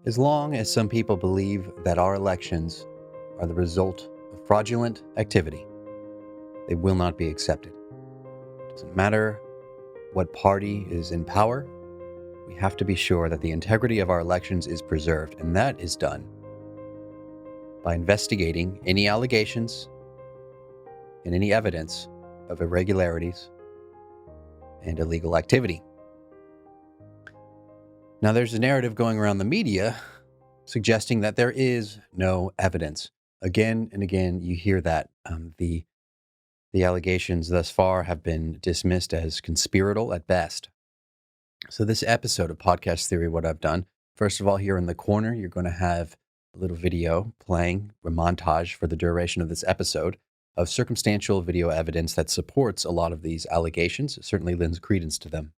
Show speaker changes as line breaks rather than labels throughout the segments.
As long as some people believe that our elections are the result of fraudulent activity, they will not be accepted. It doesn't matter what party is in power, we have to be sure that the integrity of our elections is preserved, and that is done by investigating any allegations and any evidence of irregularities and illegal activity. Now, there's a narrative going around the media suggesting that there is no evidence. Again and again, you hear that. The allegations thus far have been dismissed as conspiratorial at best. So this episode of Podcast Theory, what I've done, first of all, here in the corner, you're going to have a little video playing, a montage for the duration of this episode of circumstantial video evidence that supports a lot of these allegations, certainly lends credence to them.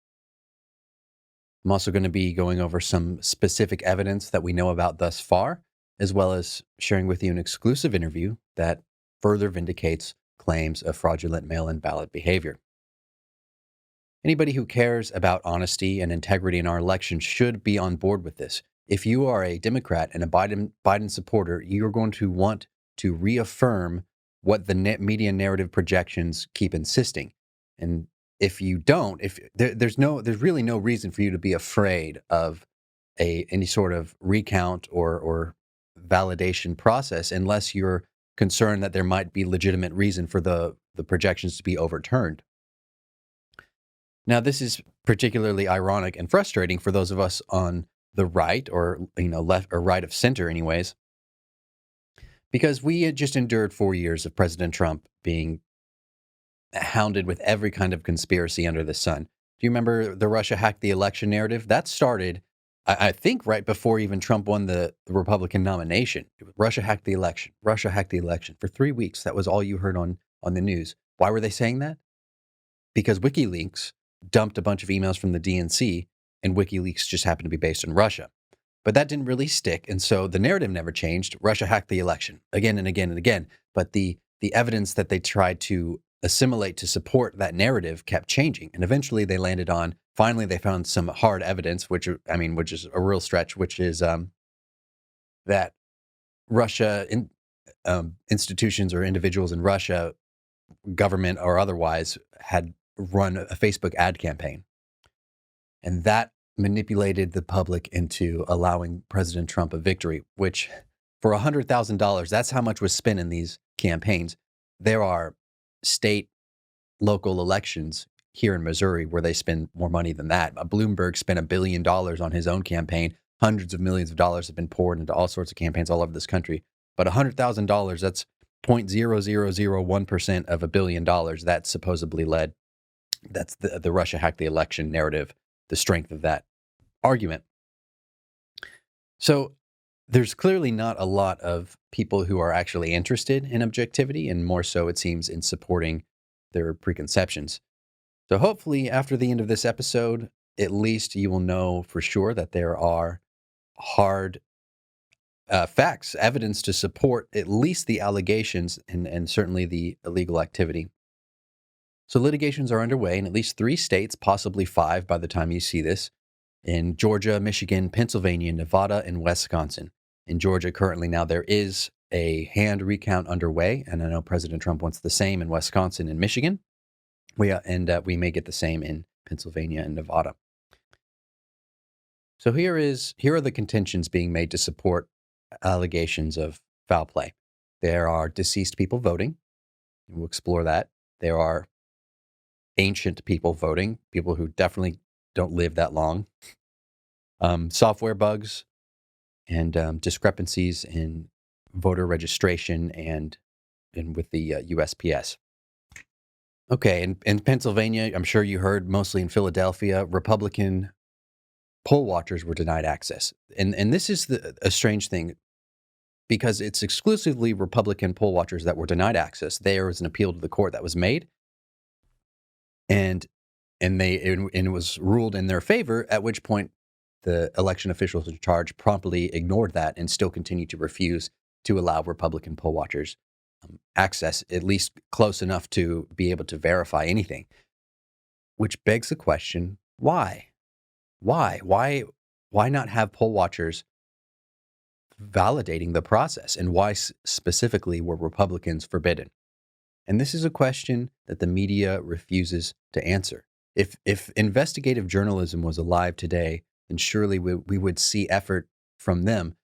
I'm also going to be going over some specific evidence that we know about thus far, as well as sharing with you an exclusive interview that further vindicates claims of fraudulent mail-in ballot behavior. Anybody who cares about honesty and integrity in our elections should be on board with this. If you are a Democrat and a Biden supporter, you're going to want to reaffirm what the media narrative projections keep insisting. And if you don't, there's really no reason for you to be afraid of any sort of recount or validation process, unless you're concerned that there might be legitimate reason for the projections to be overturned. Now, this is particularly ironic and frustrating for those of us on the right, or left or right of center, anyways, because we had just endured 4 years of President Trump being hounded with every kind of conspiracy under the sun. Do you remember the Russia hacked the election narrative? That started, I think, right before even Trump won the Republican nomination. Russia hacked the election. Russia hacked the election. For 3 weeks, that was all you heard on the news. Why were they saying that? Because WikiLeaks dumped a bunch of emails from the DNC, and WikiLeaks just happened to be based in Russia. But that didn't really stick, and so the narrative never changed. Russia hacked the election again and again and again. But the evidence that they tried to assimilate to support that narrative kept changing, and eventually they landed on. Finally, they found some hard evidence, which is a real stretch, which is that Russia institutions or individuals in Russia, government or otherwise, had run a Facebook ad campaign, and that manipulated the public into allowing President Trump a victory, which for $100,000, that's how much was spent in these campaigns. There are state, local elections here in Missouri where they spend more money than that. Bloomberg spent $1 billion on his own campaign. Hundreds of millions of dollars have been poured into all sorts of campaigns all over this country. But $100,000, that's 0.0001% of $1 billion that supposedly led. That's the Russia hacked the election narrative, the strength of that argument. So there's clearly not a lot of people who are actually interested in objectivity, and more so, it seems, in supporting their preconceptions. So hopefully after the end of this episode, at least you will know for sure that there are hard facts, evidence to support at least the allegations and certainly the illegal activity. So litigations are underway in at least 3 states, possibly 5 by the time you see this, in Georgia, Michigan, Pennsylvania, Nevada, and Wisconsin. In Georgia, currently now there is a hand recount underway, and I know President Trump wants the same in Wisconsin and Michigan. We may get the same in Pennsylvania and Nevada. So here are the contentions being made to support allegations of foul play. There are deceased people voting. We'll explore that. There are ancient people voting, people who definitely don't live that long. Software bugs and discrepancies in voter registration and with the USPS. Okay, in Pennsylvania, I'm sure you heard, mostly in Philadelphia, Republican poll watchers were denied access. And this is a strange thing, because it's exclusively Republican poll watchers that were denied access. There was an appeal to the court that was made, and it was ruled in their favor, at which point the election officials in charge promptly ignored that and still continued to refuse to allow Republican poll watchers access, at least close enough to be able to verify anything. Which begs the question, why? Why not have poll watchers validating the process, and why specifically were Republicans forbidden? And this is a question that the media refuses to answer. If investigative journalism was alive today, then surely we would see effort from them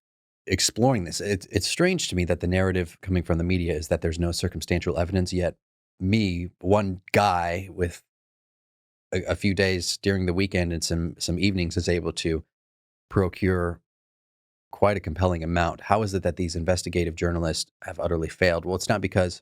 exploring this. It's strange to me that the narrative coming from the media is that there's no circumstantial evidence, yet me, one guy with a few days during the weekend and some evenings, is able to procure quite a compelling amount. How is it that these investigative journalists have utterly failed? Well, it's not because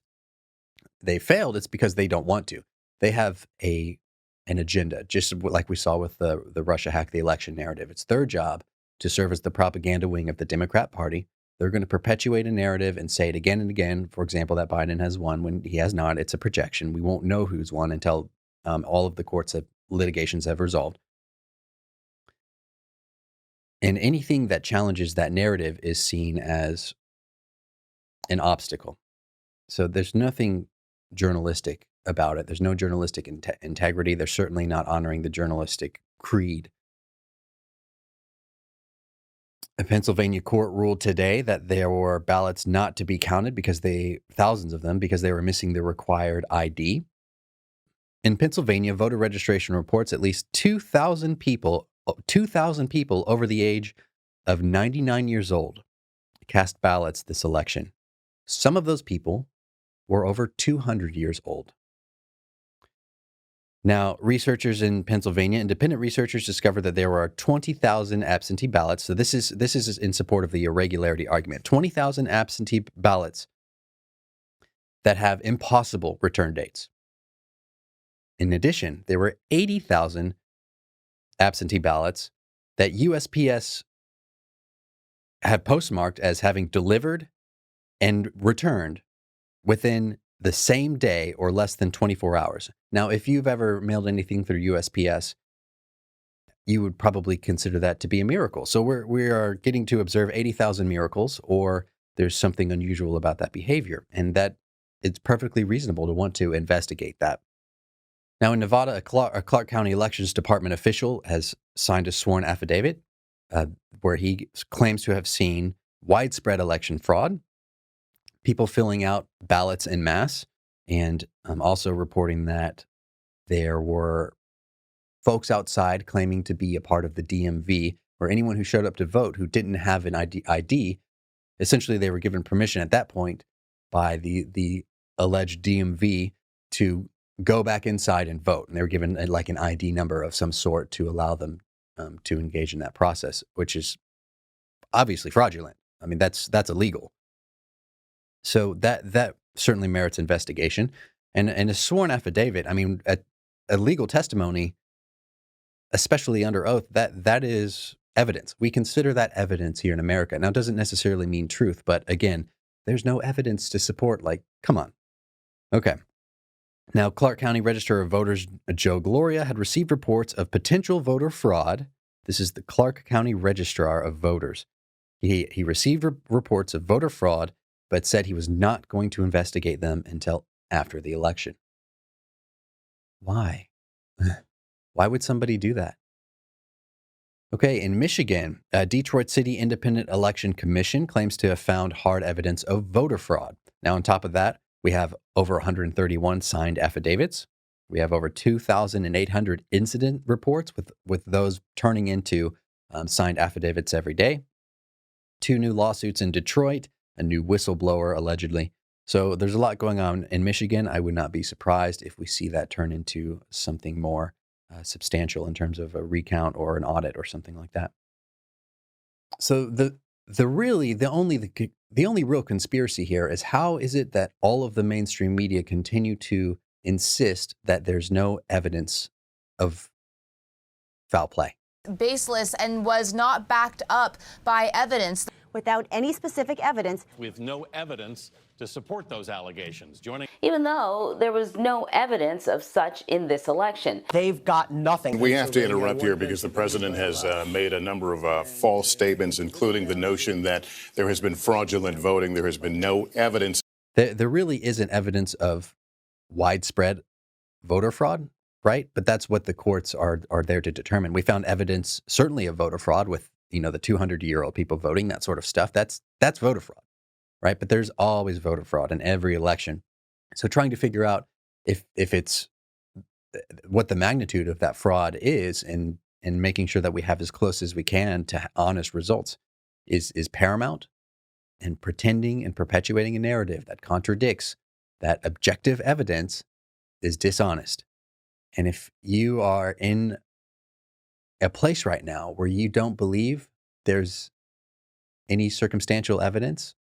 they failed, it's because they don't want to. They have an agenda, just like we saw with the Russia hack the election narrative. It's their job to serve as the propaganda wing of the Democrat Party. They're going to perpetuate a narrative and say it again and again. For example, that Biden has won when he has not. It's a projection. We won't know who's won until all of the litigations have resolved. And anything that challenges that narrative is seen as an obstacle. So there's nothing journalistic about it. There's no journalistic integrity. They're certainly not honoring the journalistic creed. A Pennsylvania court ruled today that there were ballots not to be counted thousands of them, because they were missing the required ID. In Pennsylvania, voter registration reports at least 2,000 people over the age of 99 years old cast ballots this election. Some of those people were over 200 years old. Now, researchers in Pennsylvania, independent researchers, discovered that there were 20,000 absentee ballots. So this is in support of the irregularity argument. 20,000 absentee ballots that have impossible return dates. In addition, there were 80,000 absentee ballots that USPS had postmarked as having delivered and returned within the same day or less than 24 hours. Now, if you've ever mailed anything through USPS, you would probably consider that to be a miracle. So we are getting to observe 80,000 miracles, or there's something unusual about that behavior, and that it's perfectly reasonable to want to investigate that. Now, in Nevada, a Clark County Elections Department official has signed a sworn affidavit where he claims to have seen widespread election fraud, people filling out ballots en masse, and also reporting that there were folks outside claiming to be a part of the DMV, or anyone who showed up to vote who didn't have an ID. Essentially, they were given permission at that point by the alleged DMV to go back inside and vote. And they were given like an ID number of some sort to allow them to engage in that process, which is obviously fraudulent. I mean, that's illegal. So that certainly merits investigation. And a sworn affidavit, I mean, a legal testimony, especially under oath, that is evidence. We consider that evidence here in America. Now, it doesn't necessarily mean truth, but again, there's no evidence to support, like, come on. Okay. Now, Clark County Register of Voters Joe Gloria had received reports of potential voter fraud. This is the Clark County Registrar of Voters. He received reports of voter fraud, but said he was not going to investigate them until after the election. Why? Why would somebody do that? Okay, in Michigan, Detroit City Independent Election Commission claims to have found hard evidence of voter fraud. Now, on top of that, we have over 131 signed affidavits. We have over 2,800 incident reports, with those turning into signed affidavits every day. 2 new lawsuits in Detroit, a new whistleblower allegedly. So there's a lot going on in Michigan. I would not be surprised if we see that turn into something more substantial in terms of a recount or an audit or something like that. So the only real conspiracy here is, how is it that all of the mainstream media continue to insist that there's no evidence of foul play?
Baseless and was not backed up by evidence.
Without any specific evidence.
With no evidence to support those allegations.
Even though there was no evidence of such in this election.
They've got nothing.
We have to interrupt here because the president has made a number of false statements, including the notion that there has been fraudulent voting. There has been no evidence.
There really isn't evidence of widespread voter fraud, right? But that's what the courts are there to determine. We found evidence, certainly, of voter fraud with the 200-year-old people voting, that sort of stuff. That's voter fraud, right? But there's always voter fraud in every election. So trying to figure out if it's what the magnitude of that fraud is, and making sure that we have as close as we can to honest results is paramount. And pretending and perpetuating a narrative that contradicts that objective evidence is dishonest. And if you are in a place right now where you don't believe there's any circumstantial evidence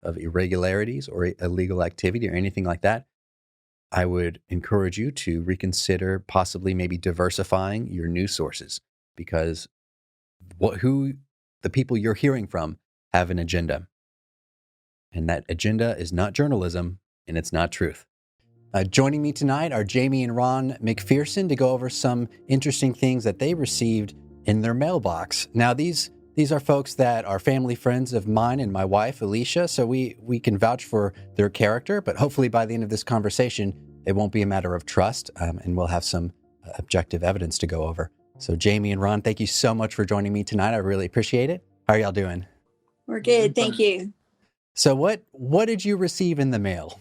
of irregularities or illegal activity or anything like that, I would encourage you to reconsider possibly maybe diversifying your news sources, because the people you're hearing from have an agenda. And that agenda is not journalism, and it's not truth. Joining me tonight are Jamie and Ron McPherson to go over some interesting things that they received in their mailbox. Now, these are folks that are family friends of mine and my wife, Alicia, so we can vouch for their character, but hopefully by the end of this conversation, it won't be a matter of trust, and we'll have some objective evidence to go over. So Jamie and Ron, thank you so much for joining me tonight. I really appreciate it. How are y'all doing?
We're good. Thank you.
So what did you receive in the mail?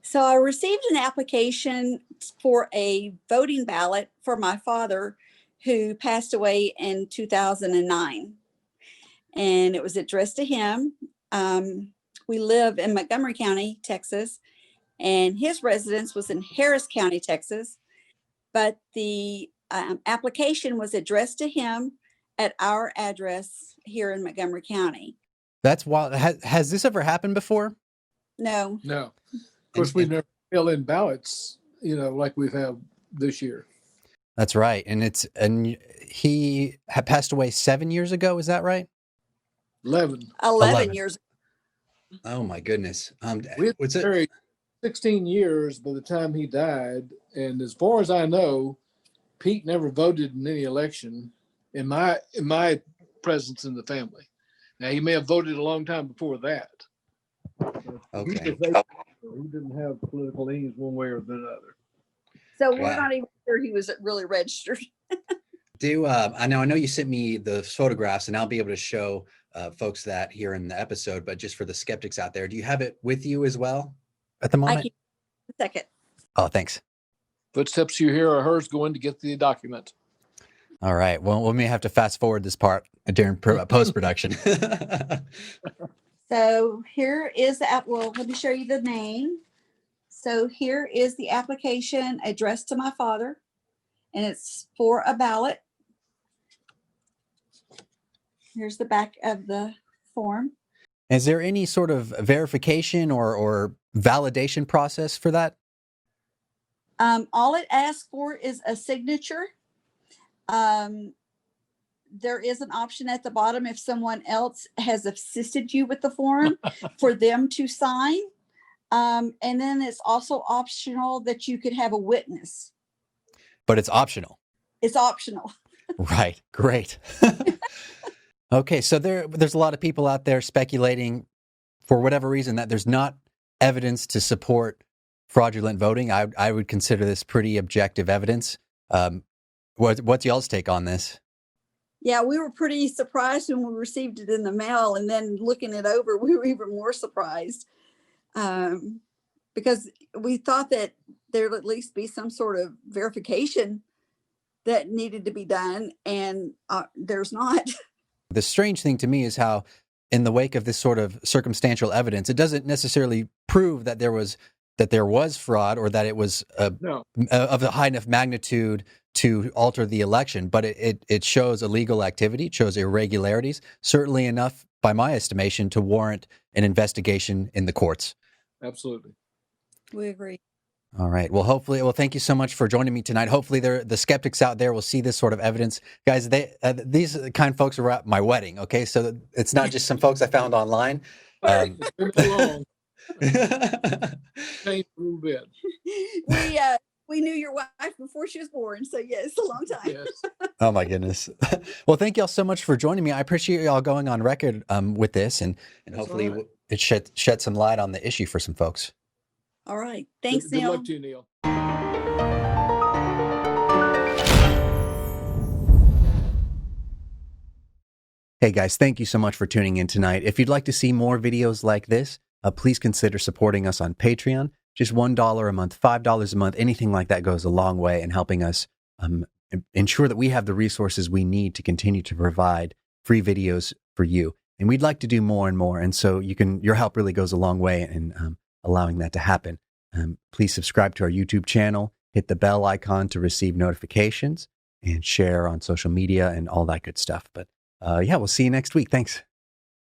So I received an application for a voting ballot for my father, who passed away in 2009. And it was addressed to him. We live in Montgomery County, Texas, and his residence was in Harris County, Texas. But the application was addressed to him at our address here in Montgomery County.
That's wild. Has this ever happened before?
No.
No. Of course, we never mail in ballots, like we've had this year.
That's right. And he had passed away 7 years ago. Is that right?
11.
11 years.
Oh my goodness.
We had
What's it?
married 16 years by the time he died. And as far as I know, Pete never voted in any election in my presence in the family. Now, he may have voted a long time before that.
Okay.
He didn't have political leanings one way or the other.
So we're not even sure he was really registered.
I know you sent me the photographs, and I'll be able to show folks that here in the episode, but just for the skeptics out there, do you have it with you as well at the moment?
A second.
Oh, thanks.
Footsteps you hear are hers going to get the document.
All right. Well, we may have to fast forward this part during post-production.
So here is let me show you the name. So here is the application addressed to my father, and it's for a ballot. Here's the back of the form.
Is there any sort of verification or validation process for that?
All it asks for is a signature. There is an option at the bottom if someone else has assisted you with the form for them to sign. And then it's also optional that you could have a witness.
But it's optional.
It's optional.
Right. Great. Okay. So there's a lot of people out there speculating for whatever reason that there's not evidence to support fraudulent voting. I would consider this pretty objective evidence. What's y'all's take on this?
Yeah, we were pretty surprised when we received it in the mail, and then looking it over, we were even more surprised because we thought that there would at least be some sort of verification that needed to be done, and there's not.
The strange thing to me is how, in the wake of this sort of circumstantial evidence, it doesn't necessarily prove that there was fraud or that it was of a high enough magnitude to alter the election, but it shows illegal activity, it shows irregularities, certainly enough, by my estimation, to warrant an investigation in the courts.
Absolutely.
We agree.
All right. Well, thank you so much for joining me tonight. Hopefully the skeptics out there will see this sort of evidence. Guys, these kind of folks are at my wedding, okay? So it's not just some folks I found online.
It's been too long. Changed a little bit.
We knew your wife before she was born, so yes, a long time.
Yes.
Oh my goodness. Well, thank y'all so much for joining me. I appreciate y'all going on record with this, and hopefully it shed some light on the issue for some folks.
All right. Thanks,
Good
Neil.
luck to you, Neil.
Hey guys, thank you so much for tuning in tonight. If you'd like to see more videos like this, please consider supporting us on Patreon. Just $1 a month, $5 a month, anything like that goes a long way in helping us ensure that we have the resources we need to continue to provide free videos for you. And we'd like to do more and more. And so your help really goes a long way in allowing that to happen. Please subscribe to our YouTube channel, hit the bell icon to receive notifications, and share on social media and all that good stuff. But yeah, we'll see you next week. Thanks.